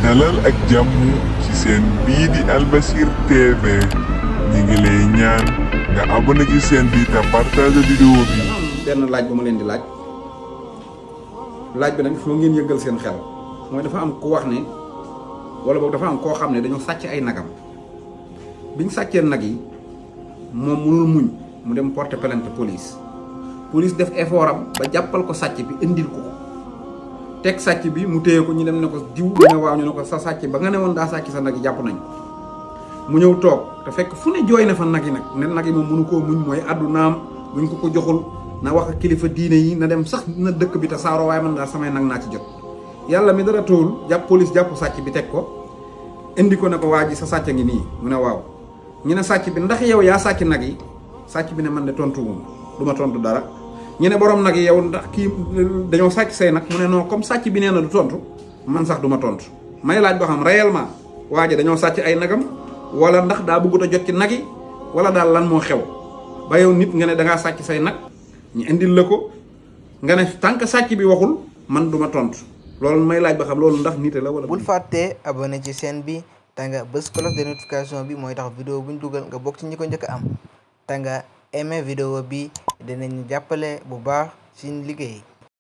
dalal ak jàmm ci seen bii di Albasir TV ñi ngi lay ñaan nga abonné ci seen bi te partage vidéo bi. benn laaj bu ma leen di laaj bi nag foo ngeen yëngal seen xel mooy dafa am ku wax ne wala boog dafa am koo xam ne dañoo sàcc ay nagam biñ sàccee nag yi moom mënul muñ mu dem porter plainte police def effort am ba jàppal ko sàcc bi indil ko teg sàcc bi mu téye ko ñu dem ne ko diw mu ne waaw ñu ne ko sa sàcc ba nga ne woon daa sàcc sa nag yi jàpp nañ mu ñëw toog te fekk fu ne jooy na fa nag yi nag ne nag yi moom mënu koo muñ mooy àddunaam buñ ko joxul na wax ak kilifa diine yi na dem sax na dëkk bi te saaroo waaye man daal samay nag naa ci jot yàlla mi dara tóol jàpp police jàpp sàcc bi teg ko indi ko ne ko waa ji sa sàcc ngi nii mu ne waaw ñu ne sàcc bi ndax yow yaa sàcc nag yi sàcc bi ne man de tontu moom du ma tontu dara ñu ne borom nag yi yow ndax kii dañoo sàcc say nag mu ne non comme sàcc bi nee na du tontu man sax du ma tontu may laaj boo xam réellement waa ji dañoo sàcc ay nagam wala ndax daa bëggut a jot ci nag yi wala daal lan moo xew ba yow nit nga ne dangaa sàcc say nag ñu indil la ko nga ne tant que sàcc bi waxul man du ma tontu loolu may laaj ba xam loolu ndax nite la wala. bul fàttee abonné ci chaîne bi te nga bës cloche de notification bi mooy tax vidéo buñ dugal nga bokk ci ñi ko njëkk a am te nga aimé vidéo bi dinañu jàppale bu baax ci liggéey.